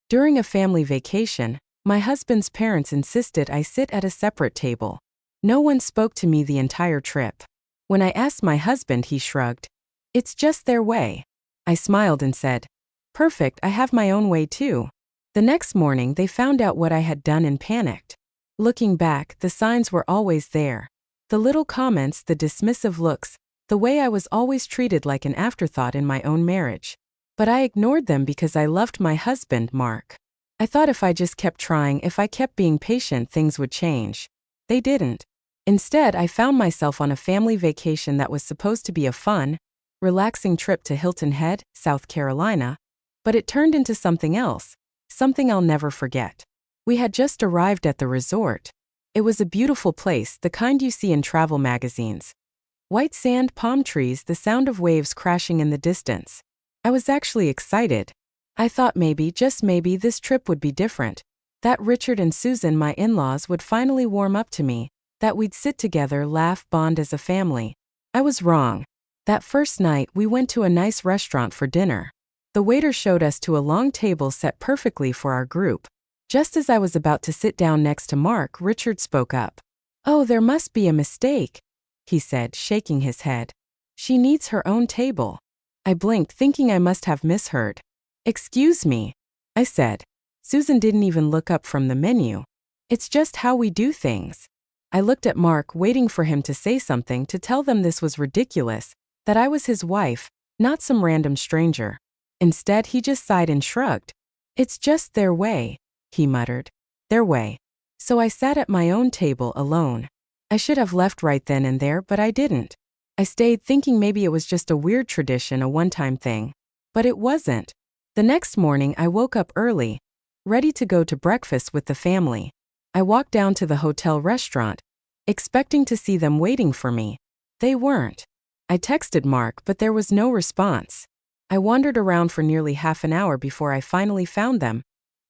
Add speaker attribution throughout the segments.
Speaker 1: During a family vacation, my husband's parents insisted I sit at a separate table. No one spoke to me the entire trip. When I asked my husband, he shrugged. It's just their way. I smiled and said, perfect, I have my own way too. The next morning they found out what I had done and panicked. Looking back, the signs were always there. The little comments, the dismissive looks, the way I was always treated like an afterthought in my own marriage. But I ignored them because I loved my husband, Mark. I thought if I just kept trying, if I kept being patient, things would change. They didn't. Instead, I found myself on a family vacation that was supposed to be a fun, relaxing trip to Hilton Head, South Carolina, but it turned into something else, something I'll never forget. We had just arrived at the resort. It was a beautiful place, the kind you see in travel magazines. White sand, palm trees, the sound of waves crashing in the distance. I was actually excited. I thought maybe, just maybe, this trip would be different. That Richard and Susan, my in-laws, would finally warm up to me, that we'd sit together, laugh, bond as a family. I was wrong. That first night, we went to a nice restaurant for dinner. The waiter showed us to a long table set perfectly for our group. Just as I was about to sit down next to Mark, Richard spoke up. "Oh, there must be a mistake," he said, shaking his head. "She needs her own table." I blinked, thinking I must have misheard. "Excuse me," I said. Susan didn't even look up from the menu. "It's just how we do things." I looked at Mark, waiting for him to say something, to tell them this was ridiculous, that I was his wife, not some random stranger. Instead, he just sighed and shrugged. "It's just their way," he muttered. "Their way." So I sat at my own table alone. I should have left right then and there, but I didn't. I stayed, thinking maybe it was just a weird tradition, a one-time thing. But it wasn't. The next morning I woke up early, ready to go to breakfast with the family. I walked down to the hotel restaurant, expecting to see them waiting for me. They weren't. I texted Mark, but there was no response. I wandered around for nearly half an hour before I finally found them,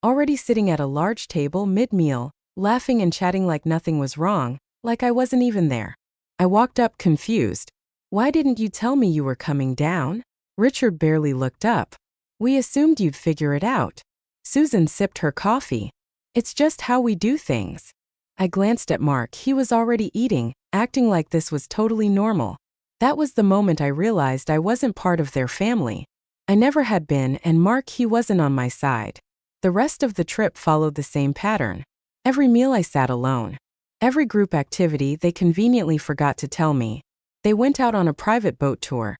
Speaker 1: already sitting at a large table mid-meal, laughing and chatting like nothing was wrong, like I wasn't even there. I walked up, confused. "Why didn't you tell me you were coming down?" Richard barely looked up. "We assumed you'd figure it out." Susan sipped her coffee. "It's just how we do things." I glanced at Mark. He was already eating, acting like this was totally normal. That was the moment I realized I wasn't part of their family. I never had been, and Mark, he wasn't on my side. The rest of the trip followed the same pattern. Every meal I sat alone. Every group activity they conveniently forgot to tell me. They went out on a private boat tour.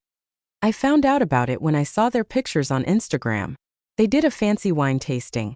Speaker 1: I found out about it when I saw their pictures on Instagram. They did a fancy wine tasting.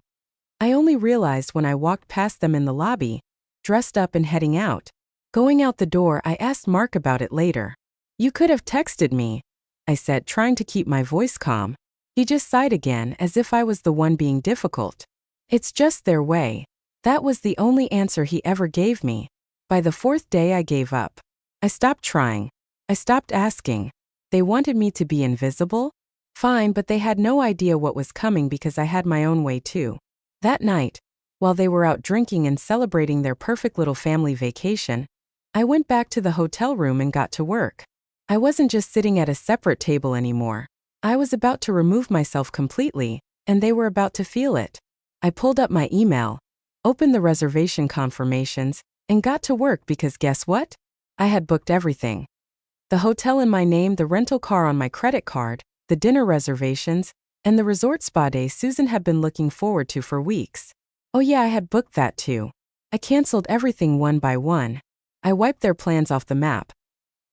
Speaker 1: I only realized when I walked past them in the lobby, dressed up and heading out. Going out the door, I asked Mark about it later. "You could have texted me," I said, trying to keep my voice calm. He just sighed again, as if I was the one being difficult. "It's just their way." That was the only answer he ever gave me. By the fourth day, I gave up. I stopped trying. I stopped asking. They wanted me to be invisible? Fine, but they had no idea what was coming because I had my own way too. That night, while they were out drinking and celebrating their perfect little family vacation, I went back to the hotel room and got to work. I wasn't just sitting at a separate table anymore. I was about to remove myself completely, and they were about to feel it. I pulled up my email, opened the reservation confirmations, and got to work because guess what? I had booked everything. The hotel in my name, the rental car on my credit card, the dinner reservations, and the resort spa day Susan had been looking forward to for weeks. Oh yeah, I had booked that too. I canceled everything one by one. I wiped their plans off the map.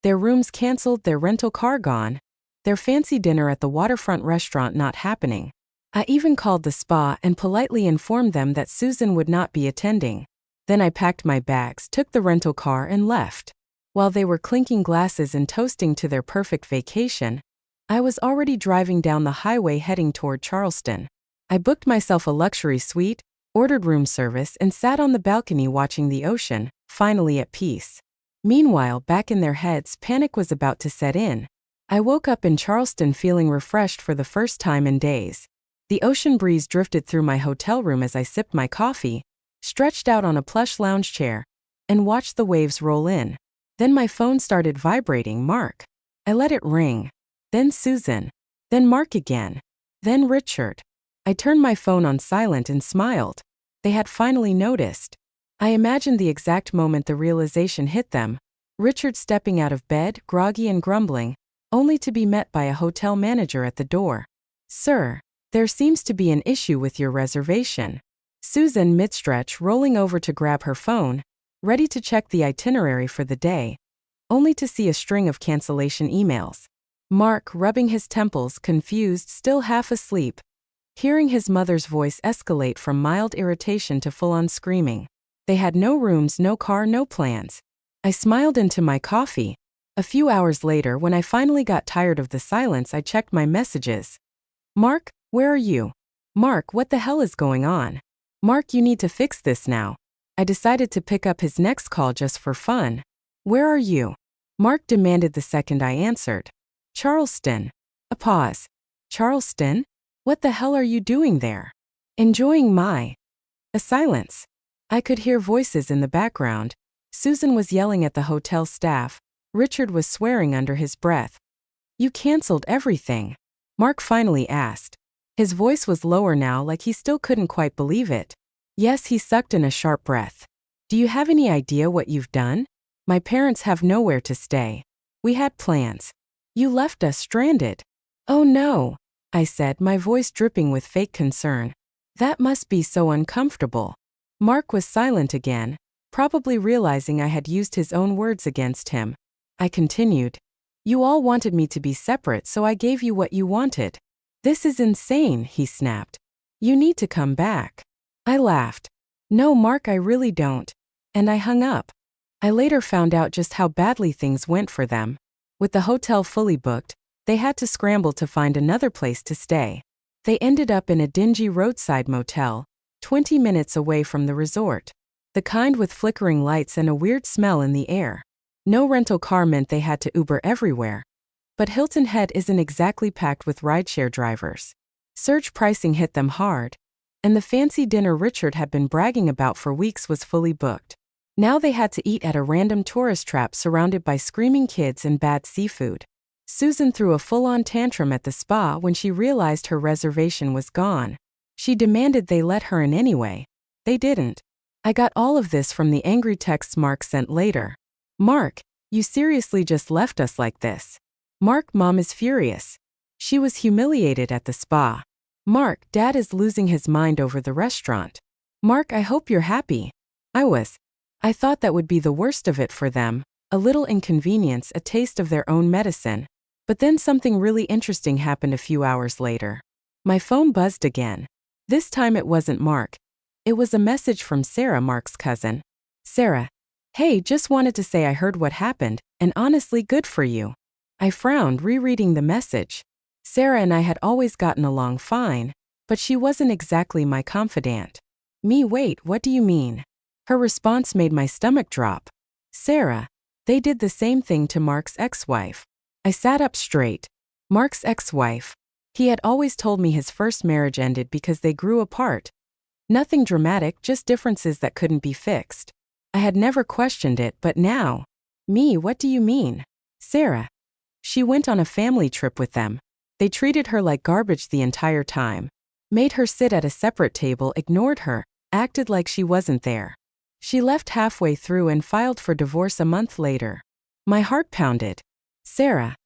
Speaker 1: Their rooms canceled, their rental car gone, their fancy dinner at the waterfront restaurant not happening. I even called the spa and politely informed them that Susan would not be attending. Then I packed my bags, took the rental car, and left. While they were clinking glasses and toasting to their perfect vacation, I was already driving down the highway heading toward Charleston. I booked myself a luxury suite, ordered room service, and sat on the balcony watching the ocean, finally at peace. Meanwhile, back in their heads, panic was about to set in. I woke up in Charleston feeling refreshed for the first time in days. The ocean breeze drifted through my hotel room as I sipped my coffee, stretched out on a plush lounge chair, and watched the waves roll in. Then my phone started vibrating. Mark. I let it ring. Then Susan. Then Mark again. Then Richard. I turned my phone on silent and smiled. They had finally noticed. I imagined the exact moment the realization hit them. Richard stepping out of bed, groggy and grumbling, only to be met by a hotel manager at the door. "Sir, there seems to be an issue with your reservation." Susan mid-stretch rolling over to grab her phone, ready to check the itinerary for the day, only to see a string of cancellation emails. Mark rubbing his temples, confused, still half asleep, hearing his mother's voice escalate from mild irritation to full-on screaming. They had no rooms, no car, no plans. I smiled into my coffee. A few hours later, when I finally got tired of the silence, I checked my messages. "Mark, where are you? Mark, what the hell is going on? Mark, you need to fix this now." I decided to pick up his next call just for fun. "Where are you?" Mark demanded the second I answered. "Charleston." A pause. "Charleston? What the hell are you doing there?" "Enjoying my..." A silence. I could hear voices in the background. Susan was yelling at the hotel staff. Richard was swearing under his breath. "You canceled everything?" Mark finally asked. His voice was lower now, like he still couldn't quite believe it. "Yes," he sucked in a sharp breath. "Do you have any idea what you've done? My parents have nowhere to stay. We had plans. You left us stranded." "Oh no," I said, my voice dripping with fake concern. "That must be so uncomfortable." Mark was silent again, probably realizing I had used his own words against him. I continued. "You all wanted me to be separate, so I gave you what you wanted." "This is insane," he snapped. "You need to come back." I laughed. "No, Mark, I really don't." And I hung up. I later found out just how badly things went for them. With the hotel fully booked, they had to scramble to find another place to stay. They ended up in a dingy roadside motel, 20 minutes away from the resort. The kind with flickering lights and a weird smell in the air. No rental car meant they had to Uber everywhere. But Hilton Head isn't exactly packed with rideshare drivers. Surge pricing hit them hard, and the fancy dinner Richard had been bragging about for weeks was fully booked. Now they had to eat at a random tourist trap surrounded by screaming kids and bad seafood. Susan threw a full-on tantrum at the spa when she realized her reservation was gone. She demanded they let her in anyway. They didn't. I got all of this from the angry texts Mark sent later. "Mark, you seriously just left us like this?" "Mark, Mom is furious. She was humiliated at the spa." "Mark, Dad is losing his mind over the restaurant." "Mark, I hope you're happy." I was. I thought that would be the worst of it for them, a little inconvenience, a taste of their own medicine. But then something really interesting happened a few hours later. My phone buzzed again. This time it wasn't Mark. It was a message from Sarah, Mark's cousin. "Sarah. Hey, just wanted to say I heard what happened, and honestly good for you." I frowned, rereading the message. Sarah and I had always gotten along fine, but she wasn't exactly my confidant. "Me, wait, what do you mean?" Her response made my stomach drop. "Sarah, they did the same thing to Mark's ex-wife." I sat up straight. Mark's ex-wife. He had always told me his first marriage ended because they grew apart. Nothing dramatic, just differences that couldn't be fixed. I had never questioned it, but now. "Me, what do you mean?" "Sarah. She went on a family trip with them. They treated her like garbage the entire time. Made her sit at a separate table, ignored her, acted like she wasn't there. She left halfway through and filed for divorce a month later." My heart pounded. "Sarah.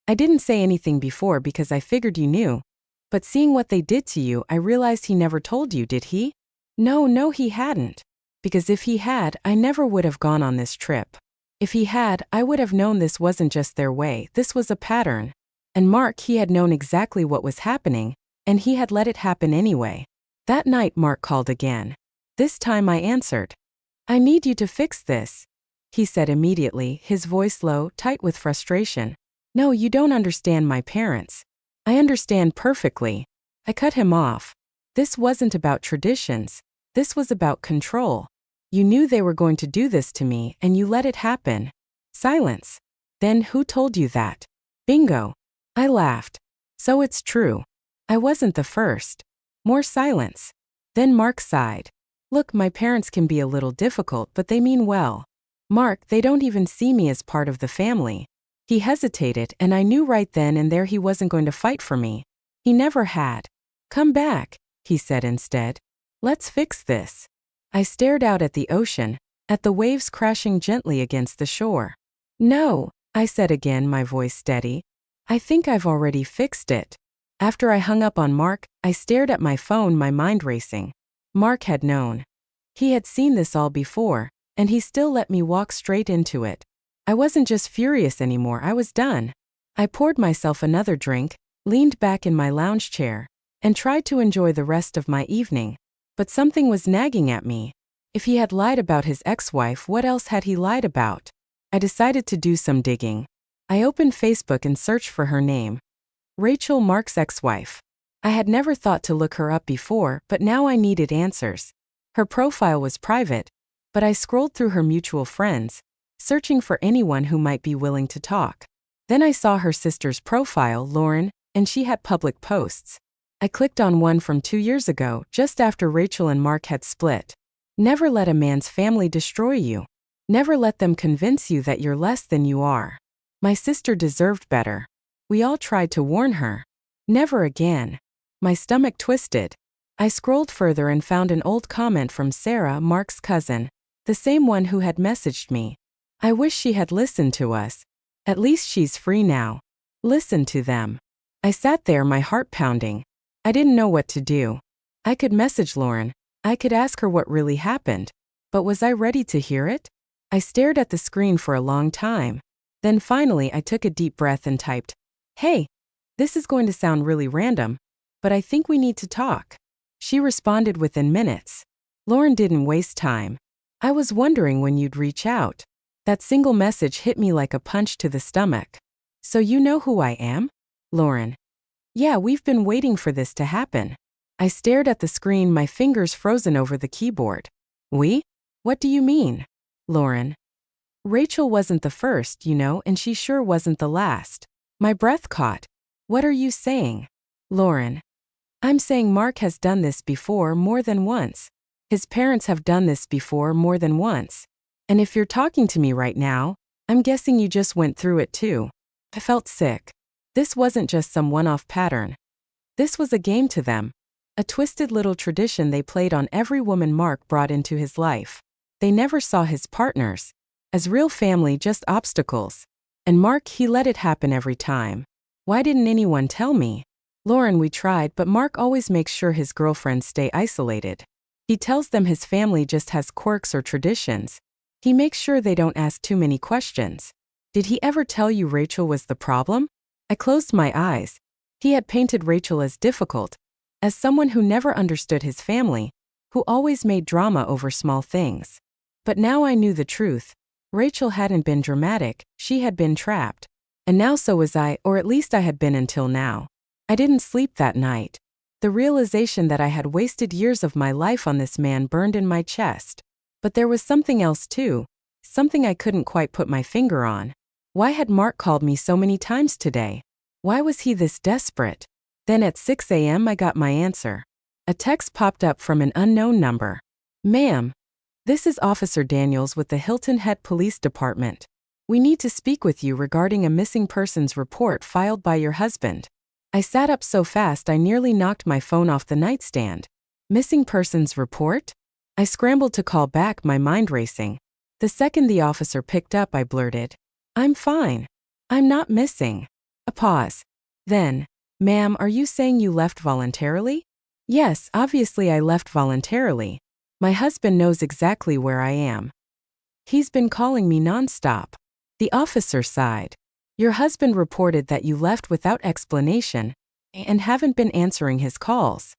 Speaker 1: I didn't say anything before because I figured you knew. But seeing what they did to you, I realized he never told you, did he?" No, he hadn't. Because if he had, I never would have gone on this trip. If he had, I would have known this wasn't just their way, this was a pattern. And Mark, he had known exactly what was happening, and he had let it happen anyway. That night Mark called again. This time I answered. "I need you to fix this," he said immediately, his voice low, tight with frustration. "No, you don't understand my parents." "I understand perfectly." I cut him off. This wasn't about traditions. This was about control. You knew they were going to do this to me, and you let it happen. Silence. "Then who told you that?" "Bingo." I laughed. "So it's true. I wasn't the first." More silence. Then Mark sighed. "Look, my parents can be a little difficult, but they mean well. Mark, they don't even see me as part of the family." He hesitated, and I knew right then and there he wasn't going to fight for me. He never had. "Come back." he said instead. Let's fix this. I stared out at the ocean, at the waves crashing gently against the shore. No, I said again, my voice steady. I think I've already fixed it. After I hung up on Mark, I stared at my phone, my mind racing. Mark had known. He had seen this all before, and he still let me walk straight into it. I wasn't just furious anymore, I was done. I poured myself another drink, leaned back in my lounge chair, and tried to enjoy the rest of my evening. But something was nagging at me. If he had lied about his ex-wife, what else had he lied about? I decided to do some digging. I opened Facebook and searched for her name. Rachel, Mark's ex-wife. I had never thought to look her up before, but now I needed answers. Her profile was private, but I scrolled through her mutual friends, searching for anyone who might be willing to talk. Then I saw her sister's profile, Lauren, and she had public posts. I clicked on one from 2 years ago, just after Rachel and Mark had split. Never let a man's family destroy you. Never let them convince you that you're less than you are. My sister deserved better. We all tried to warn her. Never again. My stomach twisted. I scrolled further and found an old comment from Sarah, Mark's cousin, the same one who had messaged me. I wish she had listened to us. At least she's free now. Listen to them. I sat there, my heart pounding. I didn't know what to do. I could message Lauren. I could ask her what really happened. But was I ready to hear it? I stared at the screen for a long time. Then finally I took a deep breath and typed, "Hey, this is going to sound really random, but I think we need to talk." She responded within minutes. Lauren didn't waste time. I was wondering when you'd reach out. That single message hit me like a punch to the stomach. So you know who I am? Lauren. Yeah, we've been waiting for this to happen. I stared at the screen, my fingers frozen over the keyboard. We? What do you mean? Lauren. Rachel wasn't the first, you know, and she sure wasn't the last. My breath caught. What are you saying? Lauren. I'm saying Mark has done this before more than once. His parents have done this before more than once. And if you're talking to me right now, I'm guessing you just went through it too. I felt sick. This wasn't just some one-off pattern. This was a game to them. A twisted little tradition they played on every woman Mark brought into his life. They never saw his partners as real family, just obstacles. And Mark, he let it happen every time. Why didn't anyone tell me? Lauren, we tried, but Mark always makes sure his girlfriends stay isolated. He tells them his family just has quirks or traditions. He makes sure they don't ask too many questions. Did he ever tell you Rachel was the problem? I closed my eyes. He had painted Rachel as difficult, as someone who never understood his family, who always made drama over small things. But now I knew the truth. Rachel hadn't been dramatic, she had been trapped. And now so was I, or at least I had been until now. I didn't sleep that night. The realization that I had wasted years of my life on this man burned in my chest. But there was something else too, something I couldn't quite put my finger on. Why had Mark called me so many times today? Why was he this desperate? Then at 6 a.m. I got my answer. A text popped up from an unknown number. Ma'am, this is Officer Daniels with the Hilton Head Police Department. We need to speak with you regarding a missing persons report filed by your husband. I sat up so fast I nearly knocked my phone off the nightstand. Missing persons report? I scrambled to call back, my mind racing. The second the officer picked up, I blurted, "I'm fine. I'm not missing." A pause. Then, "Ma'am, are you saying you left voluntarily?" Yes, obviously I left voluntarily. My husband knows exactly where I am. He's been calling me nonstop. The officer sighed. Your husband reported that you left without explanation and haven't been answering his calls.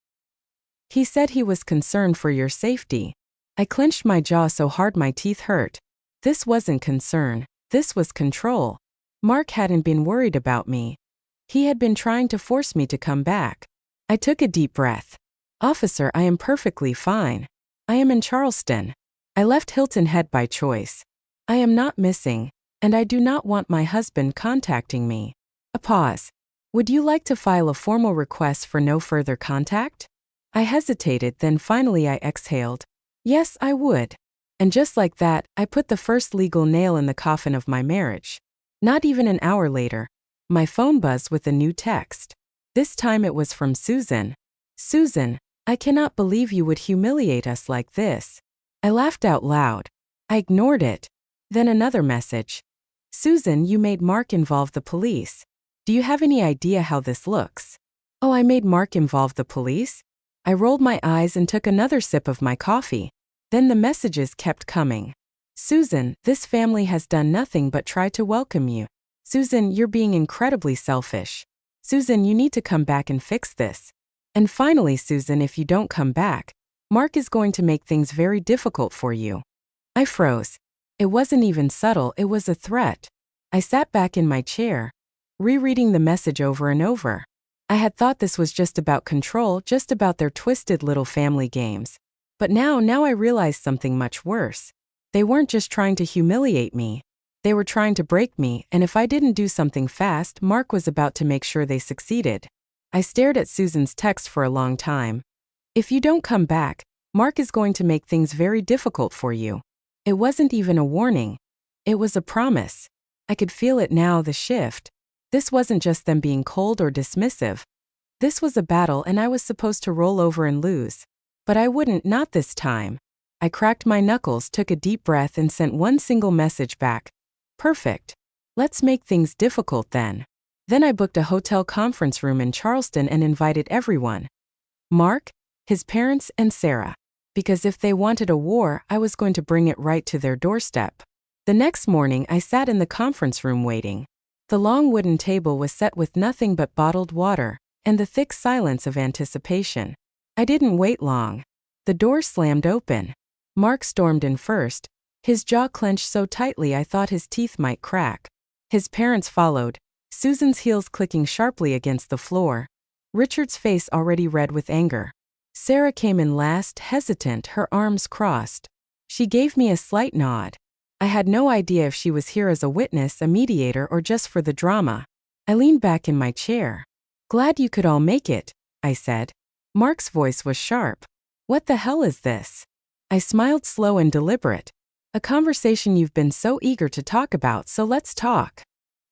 Speaker 1: He said he was concerned for your safety. I clenched my jaw so hard my teeth hurt. This wasn't concern, this was control. Mark hadn't been worried about me. He had been trying to force me to come back. I took a deep breath. Officer, I am perfectly fine. I am in Charleston. I left Hilton Head by choice. I am not missing, and I do not want my husband contacting me. A pause. Would you like to file a formal request for no further contact? I hesitated, then finally I exhaled. Yes, I would. And just like that, I put the first legal nail in the coffin of my marriage. Not even an hour later, my phone buzzed with a new text. This time it was from Susan. Susan, I cannot believe you would humiliate us like this. I laughed out loud. I ignored it. Then another message. Susan, you made Mark involve the police. Do you have any idea how this looks? Oh, I made Mark involve the police? I rolled my eyes and took another sip of my coffee. Then the messages kept coming. Susan, this family has done nothing but try to welcome you. Susan, you're being incredibly selfish. Susan, you need to come back and fix this. And finally, Susan, if you don't come back, Mark is going to make things very difficult for you. I froze. It wasn't even subtle, it was a threat. I sat back in my chair, rereading the message over and over. I had thought this was just about control, just about their twisted little family games. But now I realized something much worse. They weren't just trying to humiliate me. They were trying to break me, and if I didn't do something fast, Mark was about to make sure they succeeded. I stared at Susan's text for a long time. If you don't come back, Mark is going to make things very difficult for you. It wasn't even a warning. It was a promise. I could feel it now, the shift. This wasn't just them being cold or dismissive. This was a battle and I was supposed to roll over and lose. But I wouldn't, not this time. I cracked my knuckles, took a deep breath and sent one single message back. Perfect. Let's make things difficult then. Then I booked a hotel conference room in Charleston and invited everyone. Mark, his parents, and Sarah. Because if they wanted a war, I was going to bring it right to their doorstep. The next morning, I sat in the conference room waiting. The long wooden table was set with nothing but bottled water, and the thick silence of anticipation. I didn't wait long. The door slammed open. Mark stormed in first, his jaw clenched so tightly I thought his teeth might crack. His parents followed, Susan's heels clicking sharply against the floor. Richard's face already red with anger. Sarah came in last, hesitant, her arms crossed. She gave me a slight nod. I had no idea if she was here as a witness, a mediator, or just for the drama. I leaned back in my chair. Glad you could all make it, I said. Mark's voice was sharp. What the hell is this? I smiled, slow and deliberate. A conversation you've been so eager to talk about, so let's talk.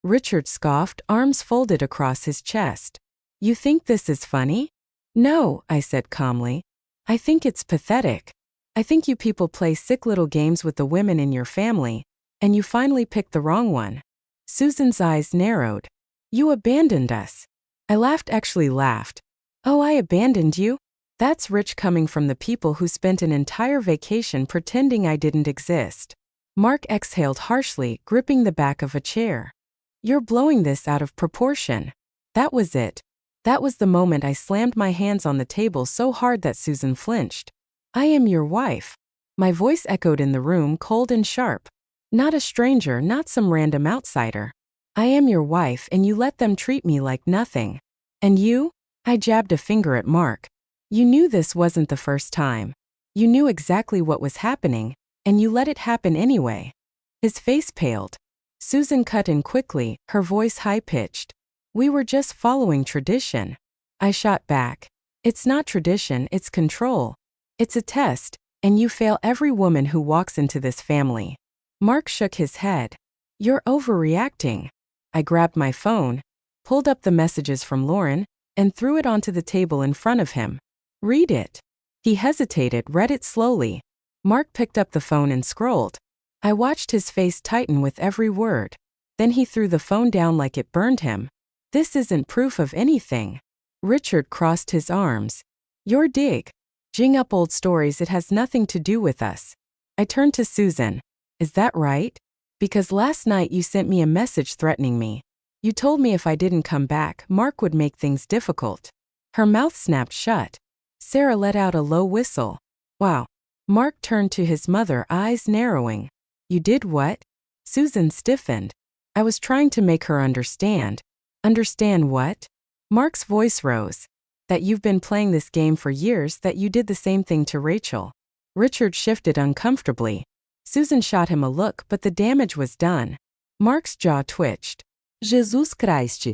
Speaker 1: Richard scoffed, arms folded across his chest. You think this is funny? No, I said calmly. I think it's pathetic. I think you people play sick little games with the women in your family, and you finally picked the wrong one. Susan's eyes narrowed. You abandoned us. I laughed, actually laughed. Oh, I abandoned you? That's rich coming from the people who spent an entire vacation pretending I didn't exist. Mark exhaled harshly, gripping the back of a chair. You're blowing this out of proportion. That was it. That was the moment I slammed my hands on the table so hard that Susan flinched. I am your wife. My voice echoed in the room, cold and sharp. Not a stranger, not some random outsider. I am your wife and you let them treat me like nothing. And you? I jabbed a finger at Mark. You knew this wasn't the first time. You knew exactly what was happening, and you let it happen anyway. His face paled. Susan cut in quickly, her voice high-pitched. We were just following tradition. I shot back. It's not tradition, it's control. It's a test, and you fail every woman who walks into this family. Mark shook his head. You're overreacting. I grabbed my phone, pulled up the messages from Lauren, and threw it onto the table in front of him. Read it. He hesitated, read it slowly. Mark picked up the phone and scrolled. I watched his face tighten with every word. Then he threw the phone down like it burned him. This isn't proof of anything. Richard crossed his arms. Your dig. Jing up old stories, it has nothing to do with us. I turned to Susan. Is that right? Because last night you sent me a message threatening me. You told me if I didn't come back, Mark would make things difficult. Her mouth snapped shut. Sarah let out a low whistle. Wow. Mark turned to his mother, eyes narrowing. You did what? Susan stiffened. I was trying to make her understand. Understand what? Mark's voice rose. That you've been playing this game for years, that you did the same thing to Rachel. Richard shifted uncomfortably. Susan shot him a look, but the damage was done. Mark's jaw twitched. Jesus Christ.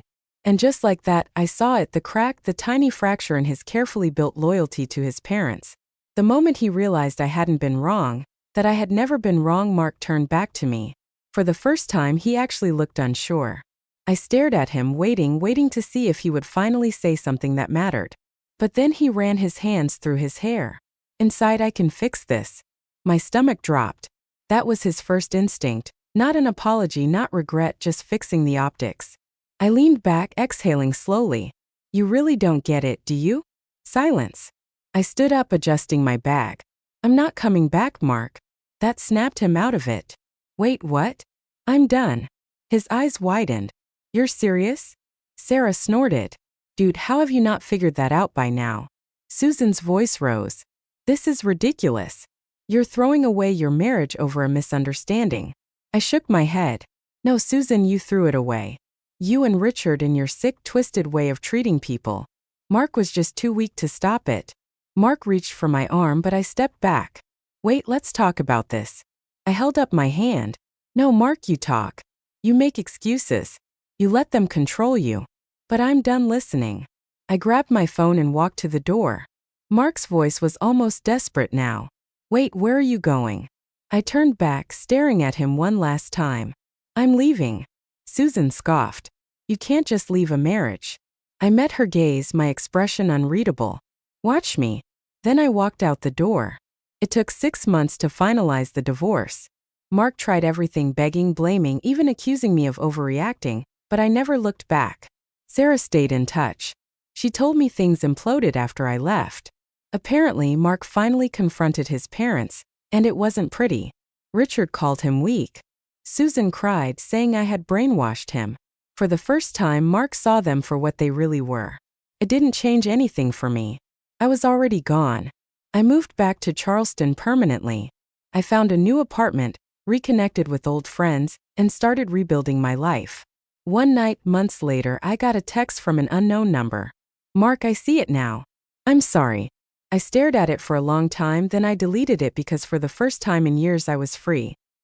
Speaker 1: And just like that, I saw it, the crack, the tiny fracture in his carefully built loyalty to his parents. The moment he realized I hadn't been wrong, that I had never been wrong, Mark turned back to me. For the first time, he actually looked unsure. I stared at him, waiting to see if he would finally say something that mattered. But then he ran his hands through his hair. Inside, I can fix this. My stomach dropped. That was his first instinct. Not an apology, not regret, just fixing the optics. I leaned back, exhaling slowly. You really don't get it, do you? Silence. I stood up, adjusting my bag. I'm not coming back, Mark. That snapped him out of it. Wait, what? I'm done. His eyes widened. You're serious? Sarah snorted. Dude, how have you not figured that out by now? Susan's voice rose. This is ridiculous. You're throwing away your marriage over a misunderstanding. I shook my head. No, Susan, you threw it away. You and Richard and your sick, twisted way of treating people. Mark was just too weak to stop it. Mark reached for my arm, but I stepped back. Wait, let's talk about this. I held up my hand. No, Mark, you talk. You make excuses. You let them control you. But I'm done listening. I grabbed my phone and walked to the door. Mark's voice was almost desperate now. Wait, where are you going? I turned back, staring at him one last time. I'm leaving. Susan scoffed. You can't just leave a marriage. I met her gaze, my expression unreadable. Watch me. Then I walked out the door. It took 6 months to finalize the divorce. Mark tried everything, begging, blaming, even accusing me of overreacting, but I never looked back. Sarah stayed in touch. She told me things imploded after I left. Apparently, Mark finally confronted his parents, and it wasn't pretty. Richard called him weak. Susan cried, saying I had brainwashed him. For the first time, Mark saw them for what they really were. It didn't change anything for me. I was already gone. I moved back to Charleston permanently. I found a new apartment, reconnected with old friends, and started rebuilding my life. One night, months later, I got a text from an unknown number. Mark, I see it now. I'm sorry. I stared at it for a long time, then I deleted it because for the first time in years I was free.